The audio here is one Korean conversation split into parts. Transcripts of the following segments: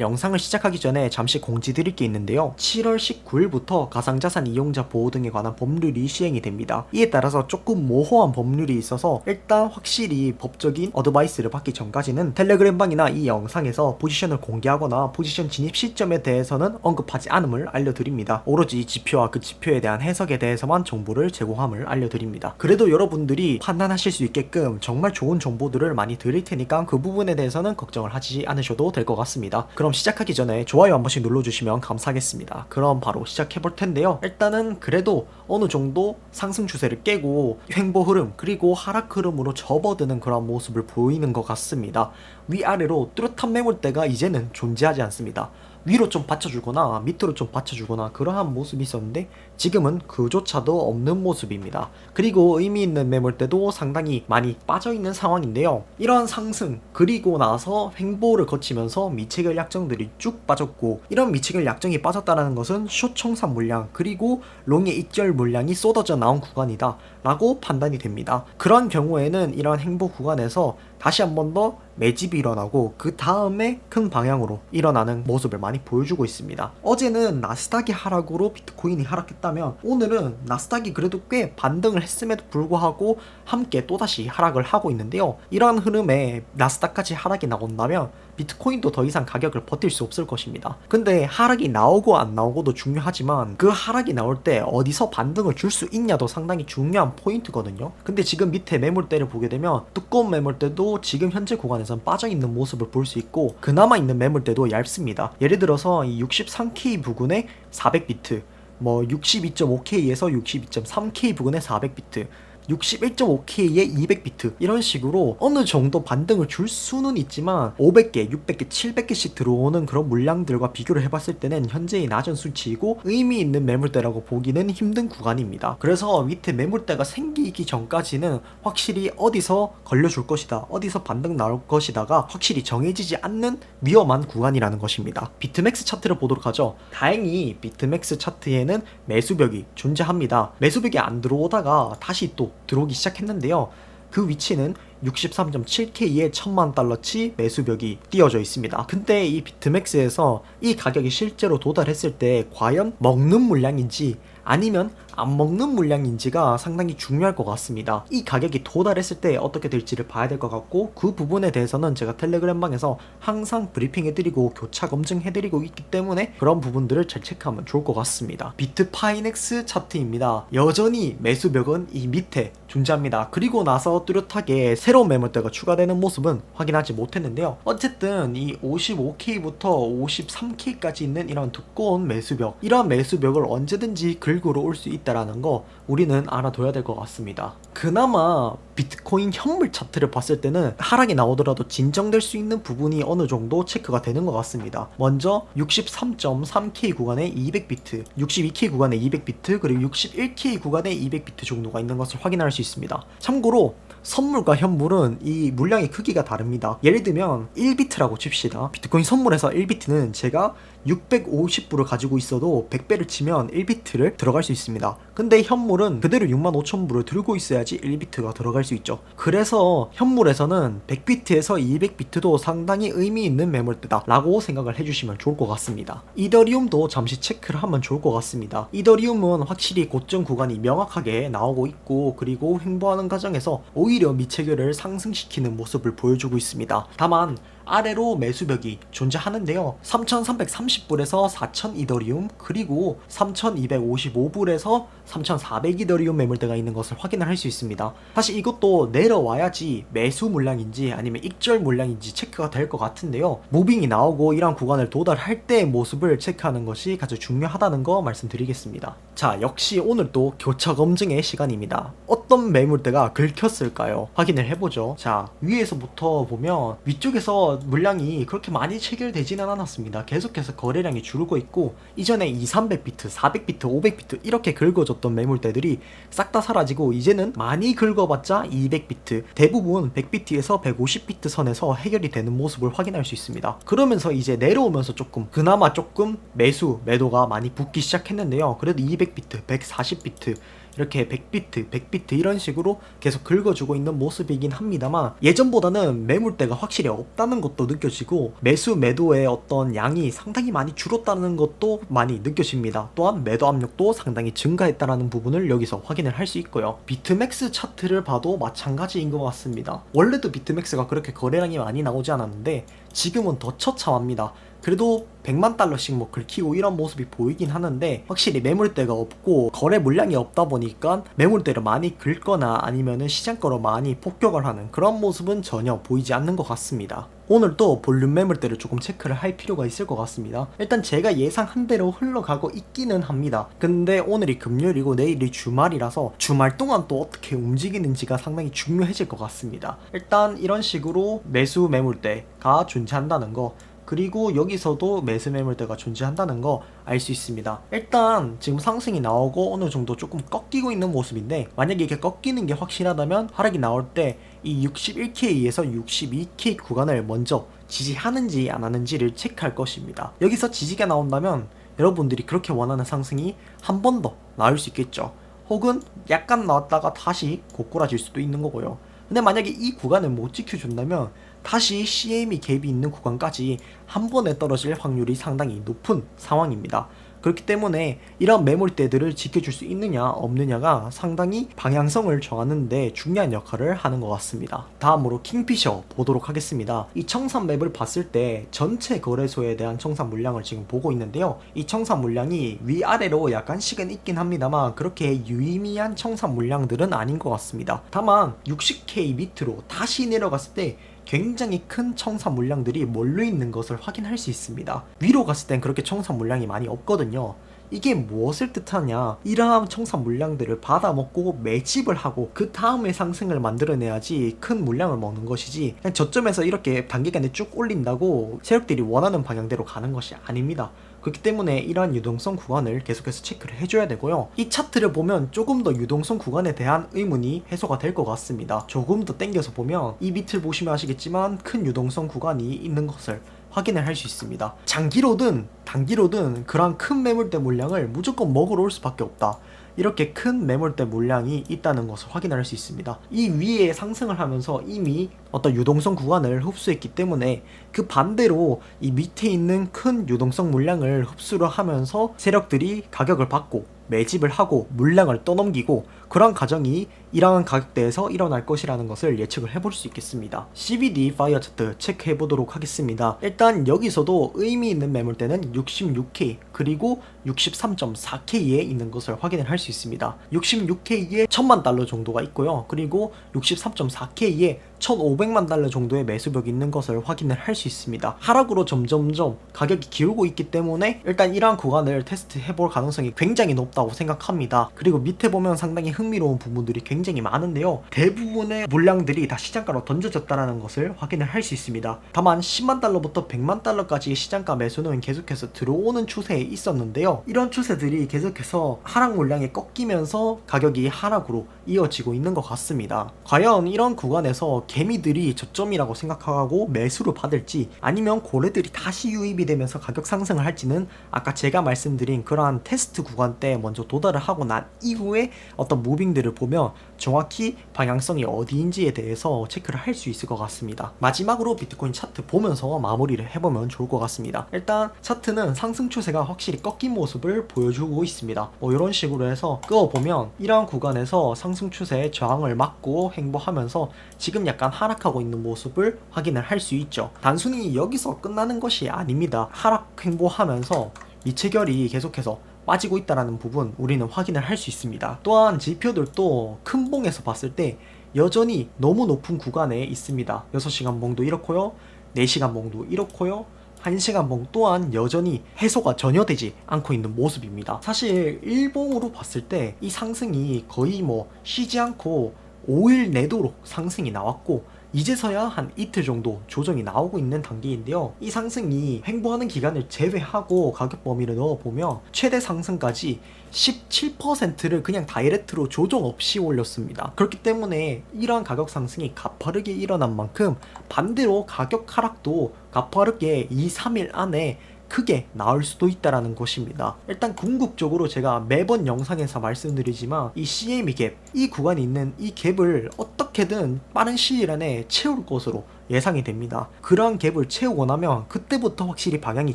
영상을 시작하기 전에 잠시 공지 드릴 게 있는데요. 7월 19일부터 가상자산 이용자 보호 등에 관한 법률이 시행이 됩니다. 이에 따라서 조금 모호한 법률이 있어서 일단 확실히 법적인 어드바이스를 받기 전까지는 텔레그램방이나 이 영상에서 포지션을 공개하거나 포지션 진입 시점에 대해서는 언급하지 않음을 알려드립니다. 오로지 지표와 그 지표에 대한 해석에 대해서만 정보를 제공함을 알려드립니다. 그래도 여러분들이 판단하실 수 있게끔 정말 좋은 정보들을 많이 드릴 테니까 그 부분에 대해서는 걱정을 하지 않으셔도 될 것 같습니다. 그럼 시작하기 전에 좋아요 한 번씩 눌러주시면 감사하겠습니다. 그럼 바로 시작해볼 텐데요. 일단은 그래도 어느 정도 상승 추세를 깨고 횡보 흐름 그리고 하락 흐름으로 접어드는 그런 모습을 보이는 것 같습니다. 위아래로 뚜렷한 매물대가 이제는 존재하지 않습니다. 위로 좀 받쳐주거나 밑으로 좀 받쳐주거나 그러한 모습이 있었는데 지금은 그조차도 없는 모습입니다. 그리고 의미 있는 매물대도 상당히 많이 빠져있는 상황인데요. 이러한 상승 그리고 나서 횡보를 거치면서 미체결 약정들이 쭉 빠졌고, 이런 미체결 약정이 빠졌다는 것은 숏 청산 물량 그리고 롱의 입절 물량이 쏟아져 나온 구간이다 라고 판단이 됩니다. 그런 경우에는 이러한 횡보 구간에서 다시 한 번 더 매집이 일어나고 그 다음에 큰 방향으로 일어나는 모습을 많이 보여주고 있습니다. 어제는 나스닥이 하락으로 비트코인이 하락했다면 오늘은 나스닥이 그래도 꽤 반등을 했음에도 불구하고 함께 또다시 하락을 하고 있는데요. 이러한 흐름에 나스닥까지 하락이 나온다면 비트코인도 더 이상 가격을 버틸 수 없을 것입니다. 근데 하락이 나오고 안 나오고도 중요하지만 그 하락이 나올 때 어디서 반등을 줄 수 있냐도 상당히 중요한 포인트거든요. 근데 지금 밑에 매물대를 보게 되면 두꺼운 매물대도 지금 현재 구간에선 빠져있는 모습을 볼 수 있고, 그나마 있는 매물대도 얇습니다. 예를 들어서 이 63K 부근에 400비트, 뭐 62.5K에서 62.3K 부근에 400비트, 61.5K에 200비트 이런 식으로 어느 정도 반등을 줄 수는 있지만 500개, 600개, 700개씩 들어오는 그런 물량들과 비교를 해봤을 때는 현재의 낮은 수치이고 의미 있는 매물대라고 보기는 힘든 구간입니다. 그래서 밑에 매물대가 생기기 전까지는 확실히 어디서 걸려줄 것이다, 어디서 반등 나올 것이다가 확실히 정해지지 않는 위험한 구간이라는 것입니다. 비트맥스 차트를 보도록 하죠. 다행히 비트맥스 차트에는 매수벽이 존재합니다. 매수벽이 안 들어오다가 다시 또 들어오기 시작했는데요. 그 위치는 63.7K의 1000만달러치 매수벽이 띄워져 있습니다. 근데 이 비트맥스에서 이 가격이 실제로 도달했을 때 과연 먹는 물량인지 아니면 안 먹는 물량인지가 상당히 중요할 것 같습니다. 이 가격이 도달했을 때 어떻게 될지를 봐야 될 것 같고, 그 부분에 대해서는 제가 텔레그램방에서 항상 브리핑해드리고 교차 검증해드리고 있기 때문에 그런 부분들을 잘 체크하면 좋을 것 같습니다. 비트파이넥스 차트입니다. 여전히 매수벽은 이 밑에 존재합니다. 그리고 나서 뚜렷하게 새로운 매물대가 추가되는 모습은 확인하지 못했는데요. 어쨌든 이 55K부터 53K까지 있는 이런 두꺼운 매수벽, 이런 매수벽을 언제든지 긁으러 올 수 있다라는 거 우리는 알아둬야 될 것 같습니다. 그나마 비트코인 현물 차트를 봤을 때는 하락이 나오더라도 진정될 수 있는 부분이 어느 정도 체크가 되는 것 같습니다. 먼저 63.3K 구간에 200비트, 62K 구간에 200비트, 그리고 61K 구간에 200비트 정도가 있는 것을 확인할 수 있습니다. 참고로 선물과 현물은 이 물량의 크기가 다릅니다. 예를 들면 1비트라고 칩시다. 비트코인 선물에서 1비트는 제가 650불을 가지고 있어도 100배를 치면 1비트를 들어갈 수 있습니다. 근데 현물은 그대로 65,000불을 들고 있어야지 1비트가 들어갈 수 있죠. 그래서 현물에서는 100비트에서 200비트도 상당히 의미 있는 매물대다 라고 생각을 해주시면 좋을 것 같습니다. 이더리움도 잠시 체크를 하면 좋을 것 같습니다. 이더리움은 확실히 고점 구간이 명확하게 나오고 있고, 그리고 횡보하는 과정에서 오히려 미체결을 상승시키는 모습을 보여주고 있습니다. 다만 아래로 매수벽이 존재하는데요. 3,330불에서 4,000 이더리움, 그리고 3,255불에서 3,400 이더리움 매물대가 있는 것을 확인을 할 수 있습니다. 사실 이것도 내려와야지 매수 물량인지 아니면 익절 물량인지 체크가 될 것 같은데요. 무빙이 나오고 이런 구간을 도달할 때의 모습을 체크하는 것이 가장 중요하다는 거 말씀드리겠습니다. 자, 역시 오늘 또 교차 검증의 시간입니다. 어떤 매물대가 긁혔을까요? 확인을 해보죠. 자, 위에서부터 보면 위쪽에서 물량이 그렇게 많이 체결되지는 않았습니다. 계속해서 거래량이 줄고 있고, 이전에 2, 300비트, 400비트, 500비트 이렇게 긁어줬던 매물대들이 싹 다 사라지고 이제는 많이 긁어봤자 200비트, 대부분 100비트에서 150비트 선에서 해결이 되는 모습을 확인할 수 있습니다. 그러면서 이제 내려오면서 그나마 조금 매도가 많이 붙기 시작했는데요. 그래도 200비트, 140비트 이렇게 100비트 이런 식으로 계속 긁어주고 있는 모습이긴 합니다만, 예전보다는 매물대가 확실히 없다는 것도 느껴지고 매수 매도의 어떤 양이 상당히 많이 줄었다는 것도 많이 느껴집니다. 또한 매도 압력도 상당히 증가했다는 부분을 여기서 확인을 할 수 있고요. 비트맥스 차트를 봐도 마찬가지인 것 같습니다. 원래도 비트맥스가 그렇게 거래량이 많이 나오지 않았는데 지금은 더 처참합니다. 그래도 100만 달러씩 뭐 긁히고 이런 모습이 보이긴 하는데, 확실히 매물대가 없고 거래 물량이 없다 보니까 매물대를 많이 긁거나 아니면은 시장가로 많이 폭격을 하는 그런 모습은 전혀 보이지 않는 것 같습니다. 오늘도 볼륨 매물대를 조금 체크를 할 필요가 있을 것 같습니다. 일단 제가 예상한 대로 흘러가고 있기는 합니다. 근데 오늘이 금요일이고 내일이 주말이라서 주말 동안 또 어떻게 움직이는지가 상당히 중요해질 것 같습니다. 일단 이런 식으로 매수 매물대가 존재한다는 거, 그리고 여기서도 매수 매물대가 존재한다는 거 알 수 있습니다. 일단 지금 상승이 나오고 어느 정도 조금 꺾이고 있는 모습인데, 만약에 이게 꺾이는 게 확실하다면 하락이 나올 때 이 61K에서 62K 구간을 먼저 지지하는지 안 하는지를 체크할 것입니다. 여기서 지지가 나온다면 여러분들이 그렇게 원하는 상승이 한 번 더 나올 수 있겠죠. 혹은 약간 나왔다가 다시 고꾸라질 수도 있는 거고요. 근데 만약에 이 구간을 못 지켜준다면 다시 CME 갭이 있는 구간까지 한 번에 떨어질 확률이 상당히 높은 상황입니다. 그렇기 때문에 이런 매물대들을 지켜줄 수 있느냐 없느냐가 상당히 방향성을 정하는데 중요한 역할을 하는 것 같습니다. 다음으로 킹피셔 보도록 하겠습니다. 이 청산 맵을 봤을 때 전체 거래소에 대한 청산 물량을 지금 보고 있는데요. 이 청산 물량이 위아래로 약간씩은 있긴 합니다만 그렇게 유의미한 청산 물량들은 아닌 것 같습니다. 다만 60K 밑으로 다시 내려갔을 때 굉장히 큰 청산 물량들이 몰려있는 것을 확인할 수 있습니다. 위로 갔을 땐 그렇게 청산 물량이 많이 없거든요. 이게 무엇을 뜻하냐, 이러한 청산 물량들을 받아먹고 매집을 하고 그 다음에 상승을 만들어내야지 큰 물량을 먹는 것이지, 그냥 저점에서 이렇게 단기간에 쭉 올린다고 세력들이 원하는 방향대로 가는 것이 아닙니다. 그렇기 때문에 이러한 유동성 구간을 계속해서 체크를 해줘야 되고요. 이 차트를 보면 조금 더 유동성 구간에 대한 의문이 해소가 될 것 같습니다. 조금 더 당겨서 보면 이 밑을 보시면 아시겠지만 큰 유동성 구간이 있는 것을 확인을 할 수 있습니다. 장기로든 단기로든 그러한 큰 매물대 물량을 무조건 먹으러 올 수밖에 없다. 이렇게 큰 매물대 물량이 있다는 것을 확인할 수 있습니다. 이 위에 상승을 하면서 이미 어떤 유동성 구간을 흡수했기 때문에 그 반대로 이 밑에 있는 큰 유동성 물량을 흡수를 하면서 세력들이 가격을 받고 매집을 하고 물량을 떠넘기고, 그런 과정이 이러한 가격대에서 일어날 것이라는 것을 예측을 해볼 수 있겠습니다. CBD 파이어 차트 체크해 보도록 하겠습니다. 일단 여기서도 의미 있는 매물대는 66K 그리고 63.4K에 있는 것을 확인을 할 수 있습니다. 66K에 1000만 달러 정도가 있고요. 그리고 63.4K에 1500만 달러 정도의 매수벽이 있는 것을 확인을 할 수 있습니다. 하락으로 점점점 가격이 기울고 있기 때문에 일단 이러한 구간을 테스트 해볼 가능성이 굉장히 높다고 생각합니다. 그리고 밑에 보면 상당히 흥미로운 부분들이 굉장히 많은데요. 대부분의 물량들이 다 시장가로 던져졌다는 것을 확인을 할 수 있습니다. 다만 10만 달러부터 100만 달러까지의 시장가 매수는 계속해서 들어오는 추세에 있었는데요. 이런 추세들이 계속해서 하락 물량이 꺾이면서 가격이 하락으로 이어지고 있는 것 같습니다. 과연 이런 구간에서 개미들이 저점이라고 생각하고 매수를 받을지, 아니면 고래들이 다시 유입이 되면서 가격 상승을 할지는 아까 제가 말씀드린 그러한 테스트 구간 때 먼저 도달을 하고 난 이후에 어떤 무빙들을 보면 정확히 방향성이 어디인지에 대해서 체크를 할 수 있을 것 같습니다. 마지막으로 비트코인 차트 보면서 마무리를 해보면 좋을 것 같습니다. 일단 차트는 상승 추세가 확실히 꺾인 모습을 보여주고 있습니다. 이런 식으로 해서 끄어보면 이러한 구간에서 상승 추세의 저항을 막고 횡보하면서 지금 약간 하락하고 있는 모습을 확인을 할 수 있죠. 단순히 여기서 끝나는 것이 아닙니다. 하락 횡보하면서 미체결이 계속해서 빠지고 있다는 부분 우리는 확인을 할 수 있습니다. 또한 지표들도 큰 봉에서 봤을 때 여전히 너무 높은 구간에 있습니다. 6시간 봉도 이렇고요, 4시간 봉도 이렇고요, 1시간 봉 또한 여전히 해소가 전혀 되지 않고 있는 모습입니다. 사실 일봉으로 봤을 때 이 상승이 거의 쉬지 않고 5일 내도록 상승이 나왔고, 이제서야 한 이틀 정도 조정이 나오고 있는 단계인데요. 이 상승이 횡보하는 기간을 제외하고 가격 범위를 넣어보면 최대 상승까지 17%를 그냥 다이렉트로 조정 없이 올렸습니다. 그렇기 때문에 이러한 가격 상승이 가파르게 일어난 만큼 반대로 가격 하락도 가파르게 2-3일 안에 크게 나올 수도 있다라는 것입니다. 일단 궁극적으로 제가 매번 영상에서 말씀드리지만 이 CME 갭, 이 구간이 있는 이 갭을 어떻게든 빠른 시일 안에 채울 것으로 예상이 됩니다. 그러한 갭을 채우고 나면 그때부터 확실히 방향이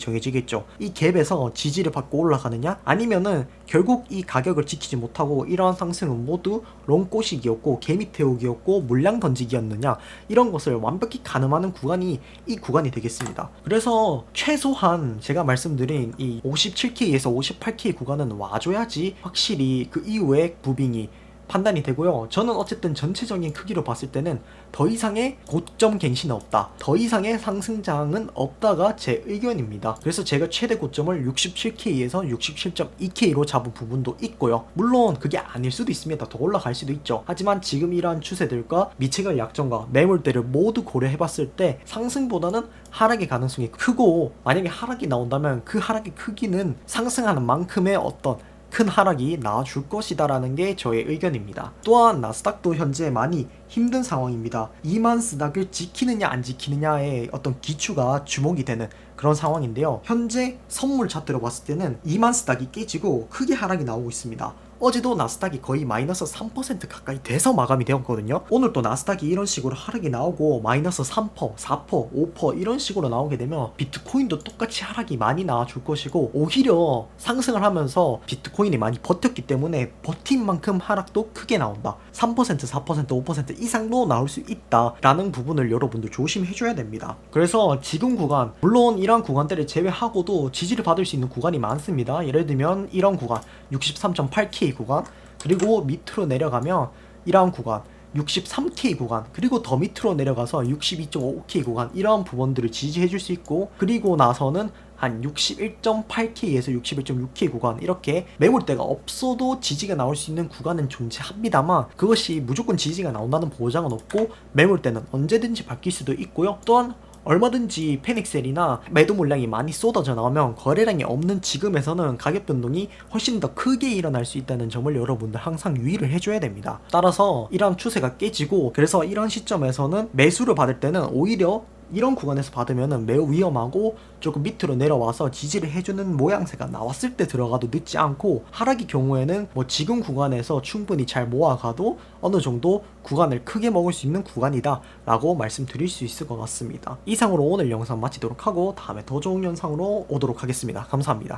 정해지겠죠. 이 갭에서 지지를 받고 올라가느냐, 아니면은 결국 이 가격을 지키지 못하고 이러한 상승은 모두 롱 꼬시기였고 개미 태우기였고 물량 던지기였느냐, 이런 것을 완벽히 가늠하는 구간이 이 구간이 되겠습니다. 그래서 최소한 제가 말씀드린 이 57K에서 58K 구간은 와줘야지 확실히 그 이후에 무빙이 판단이 되고요. 저는 어쨌든 전체적인 크기로 봤을 때는 더 이상의 고점 갱신은 없다, 더 이상의 상승장은 없다가 제 의견입니다. 그래서 제가 최대 고점을 67K에서 67.2K로 잡은 부분도 있고요. 물론 그게 아닐 수도 있습니다. 더 올라갈 수도 있죠. 하지만 지금 이러한 추세들과 미채갈 약정과 매물대를 모두 고려해봤을 때 상승보다는 하락의 가능성이 크고, 만약에 하락이 나온다면 그 하락의 크기는 상승하는 만큼의 어떤 큰 하락이 나와줄 것이다 라는 게 저의 의견입니다. 또한 나스닥도 현재 많이 힘든 상황입니다. 2만 스닥을 지키느냐 안 지키느냐의 어떤 기추가 주목이 되는 그런 상황인데요. 현재 선물 차트로 봤을 때는 2만 스닥이 깨지고 크게 하락이 나오고 있습니다. 어제도 나스닥이 거의 마이너스 3% 가까이 돼서 마감이 되었거든요. 오늘 또 나스닥이 이런 식으로 하락이 나오고 마이너스 3%, 4%, 5% 이런 식으로 나오게 되면 비트코인도 똑같이 하락이 많이 나와줄 것이고, 오히려 상승을 하면서 비트코인이 많이 버텼기 때문에 버틴 만큼 하락도 크게 나온다. 3%, 4%, 5% 이상도 나올 수 있다라는 부분을 여러분들 조심해줘야 됩니다. 그래서 지금 구간, 물론 이런 구간들을 제외하고도 지지를 받을 수 있는 구간이 많습니다. 예를 들면 이런 구간 63.8K 구간, 그리고 밑으로 내려가면 이러한 구간 63K 구간, 그리고 더 밑으로 내려가서 62.5K 구간, 이러한 부분들을 지지해 줄 수 있고, 그리고 나서는 한 61.8K에서 61.6K 구간, 이렇게 매물대가 없어도 지지가 나올 수 있는 구간은 존재합니다만 그것이 무조건 지지가 나온다는 보장은 없고 매물대는 언제든지 바뀔 수도 있고요. 또한 얼마든지 패닉셀이나 매도 물량이 많이 쏟아져 나오면 거래량이 없는 지금에서는 가격 변동이 훨씬 더 크게 일어날 수 있다는 점을 여러분들 항상 유의를 해줘야 됩니다. 따라서 이러한 추세가 깨지고, 그래서 이런 시점에서는 매수를 받을 때는 오히려 이런 구간에서 받으면 매우 위험하고 조금 밑으로 내려와서 지지를 해주는 모양새가 나왔을 때 들어가도 늦지 않고, 하락의 경우에는 뭐 지금 구간에서 충분히 잘 모아가도 어느 정도 구간을 크게 먹을 수 있는 구간이다 라고 말씀드릴 수 있을 것 같습니다. 이상으로 오늘 영상 마치도록 하고 다음에 더 좋은 영상으로 오도록 하겠습니다. 감사합니다.